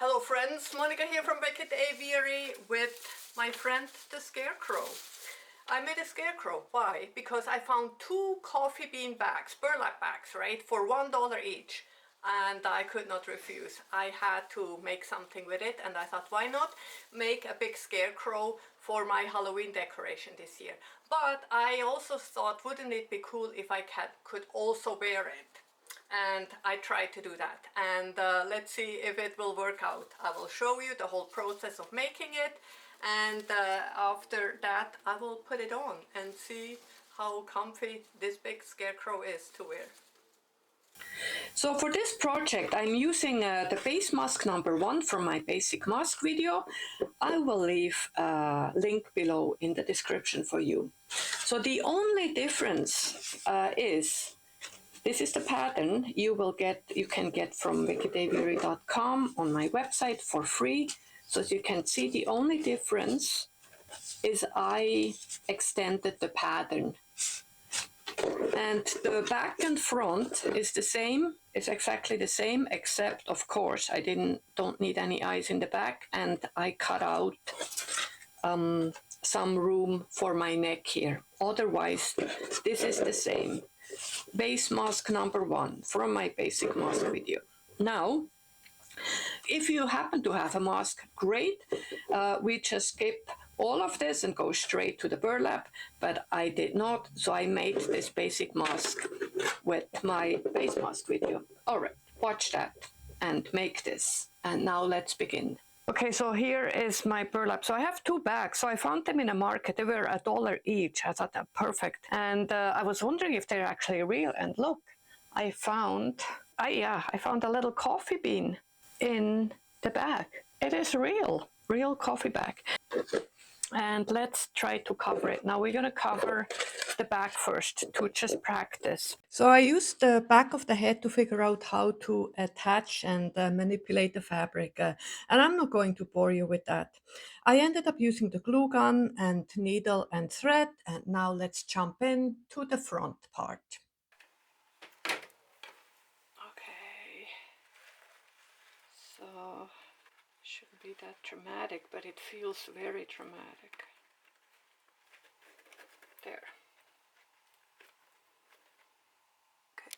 Hello friends, Monica here from Beckett Aviary with my friend the Scarecrow. I made a scarecrow. Why? Because I found 2 coffee bean bags, burlap bags, right, for $1 each. And I could not refuse. I had to make something with it, and I thought, why not make a big scarecrow for my Halloween decoration this year? But I also thought, wouldn't it be cool if I could also wear it? And I tried to do that, and let's see if it will work out. I will show you the whole process of making it, and after that I will put it on and see how comfy this big scarecrow is to wear. So for this project I'm using the base mask number 1 from my basic mask video. I will leave a link below in the description for you. So the only difference is this is the pattern you can get from becketaviary.com on my website for free. So as you can see, the only difference is I extended the pattern. And the back and front is the same, it's exactly the same, except of course I don't need any eyes in the back, and I cut out some room for my neck here. Otherwise, this is the same. Base mask number 1 from my basic mask video. Now, if you happen to have a mask, great. We just skip all of this and go straight to the burlap, but I did not, so I made this basic mask with my base mask video. All right, watch that and make this. And now let's begin. Okay, so here is my burlap. So I have 2 bags. So I found them in a market. They were $1 each. I thought that perfect. And I was wondering if they're actually real. And look, I found a little coffee bean in the bag. It is real coffee bag. And let's try to cover it. Now we're going to cover the back first to just practice. So I used the back of the head to figure out how to attach and manipulate the fabric. And I'm not going to bore you with that. I ended up using the glue gun and needle and thread. And now let's jump in to the front part. Okay. So shouldn't be that dramatic, but it feels very dramatic. There. Okay.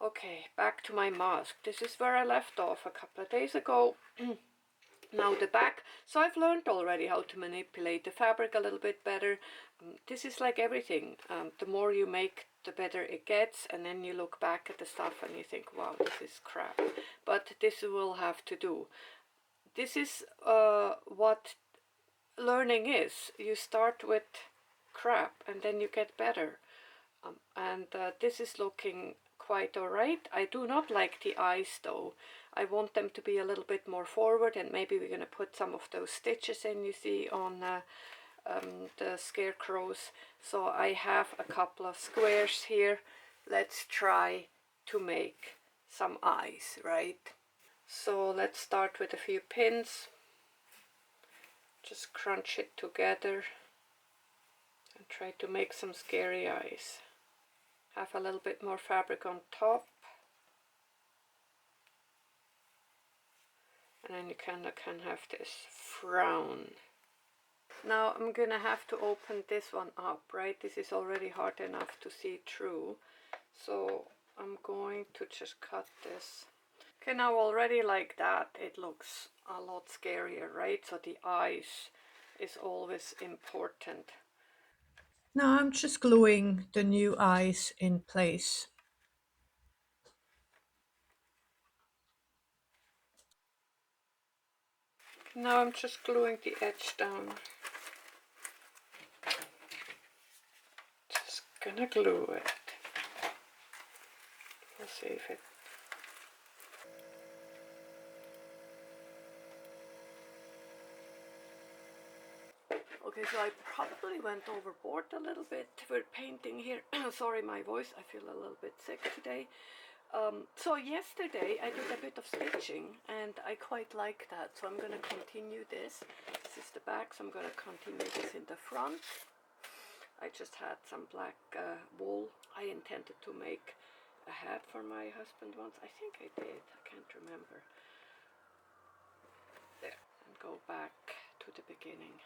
Okay, back to my mask. This is where I left off a couple of days ago. Now the back. So I've learned already how to manipulate the fabric a little bit better. This is like everything. The more you make, the better it gets. And then you look back at the stuff and you think, wow, this is crap. But this will have to do. This is what learning is. You start with crap and then you get better. This is looking quite alright. I do not like the eyes though. I want them to be a little bit more forward, and maybe we're going to put some of those stitches in you see on the scarecrows. So I have a couple of squares here. Let's try to make some eyes, right? So let's start with a few pins. Just crunch it together and try to make some scary eyes. Have a little bit more fabric on top. And then you kind of can have this frown. Now I'm gonna have to open this one up, right? This is already hard enough to see through. So I'm going to just cut this. Okay, now already like that, it looks a lot scarier, right? So the eyes is always important. Now I'm just gluing the new eyes in place. Now I'm just gluing the edge down. Just gonna glue it. Let's see if it... Okay, so I probably went overboard a little bit with painting here. Sorry, my voice, I feel a little bit sick today. So yesterday I did a bit of stitching and I quite like that, so I'm going to continue this. This is the back, so I'm going to continue this in the front. I just had some black wool. I intended to make a hat for my husband once. I think I did, I can't remember. There, and go back to the beginning.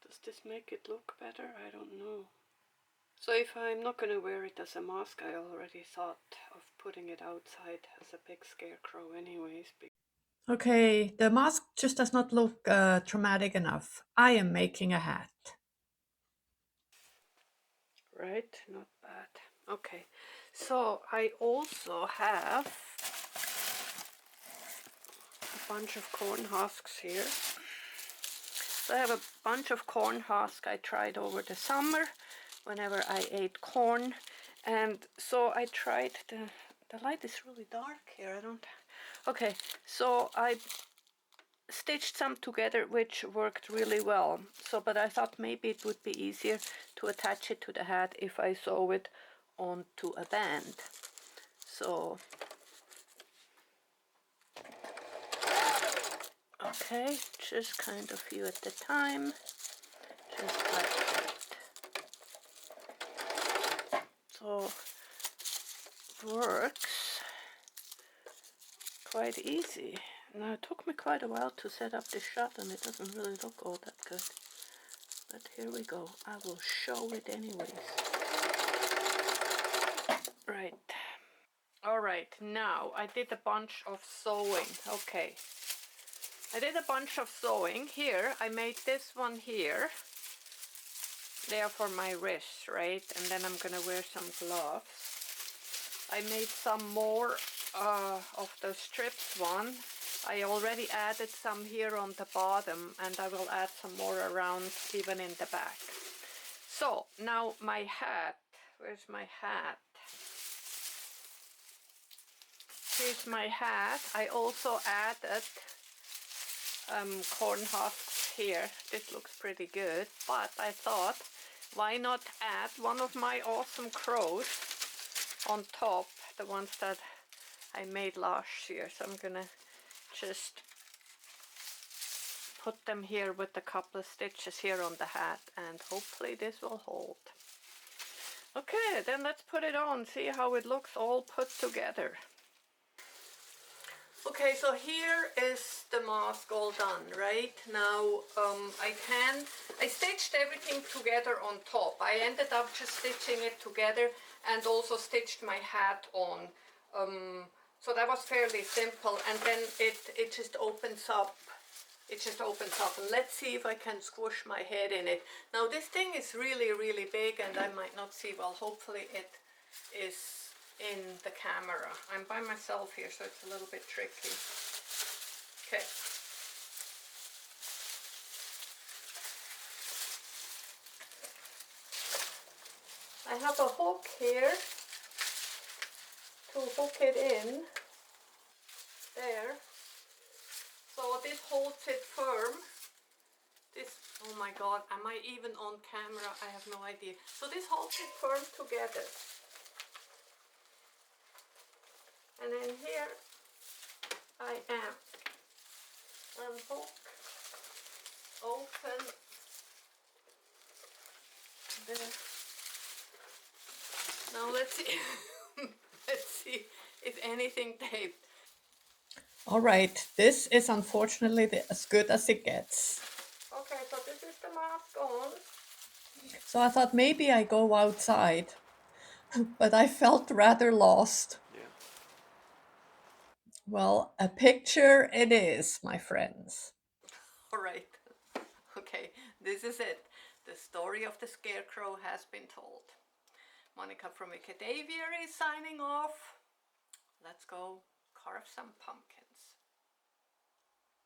Does this make it look better? I don't know. So if I'm not going to wear it as a mask, I already thought of putting it outside as a big scarecrow anyways. Okay, the mask just does not look dramatic enough. I am making a hat. Right, not bad. Okay, so I also have a bunch of corn husks here. So I have a bunch of corn husks I tried over the summer whenever I ate corn. And so I tried the light is really dark here. I don't. Okay, so I stitched some together, which worked really well. So, but I thought maybe it would be easier to attach it to the hat if I sew it onto a band. So, okay, just kind of few at a time, just like that. So, works quite easy. Now it took me quite a while to set up this shot and it doesn't really look all that good. But here we go. I will show it anyways. Right. Alright, now I did a bunch of sewing. Okay. I did a bunch of sewing. Here, I made this one here. They are for my wrist, right? And then I'm gonna wear some gloves. I made some more of the strips one. I already added some here on the bottom and I will add some more around even in the back. So now my hat, where's my hat? Here's my hat. I also added corn husks here. This looks pretty good, but I thought why not add one of my awesome crows on top, the ones that I made last year. So I'm gonna just put them here with a couple of stitches here on the hat and hopefully this will hold. Okay, then let's put it on, see how it looks all put together. Okay, so here is the mask all done, right? Now I stitched everything together on top. I ended up just stitching it together and also stitched my hat on. So that was fairly simple, and then it just opens up. It just opens up, and let's see if I can squish my head in it. Now this thing is really, really big and I might not see well. Hopefully it is in the camera. I'm by myself here, so it's a little bit tricky. Okay. I have a hook here to hook it in. There. So this holds it firm. This, oh my god, am I even on camera? I have no idea. So this holds it firm together. And then here I am. Unhook, open, there. Now let's see. Let's see if anything taped. All right, this is unfortunately as good as it gets. Okay, so this is the mask on. So I thought maybe I go outside, but I felt rather lost. Yeah. Well, a picture it is, my friends. All right. Okay, this is it. The story of the Scarecrow has been told. Monica from Wicked Aviary signing off. Let's go carve some pumpkins.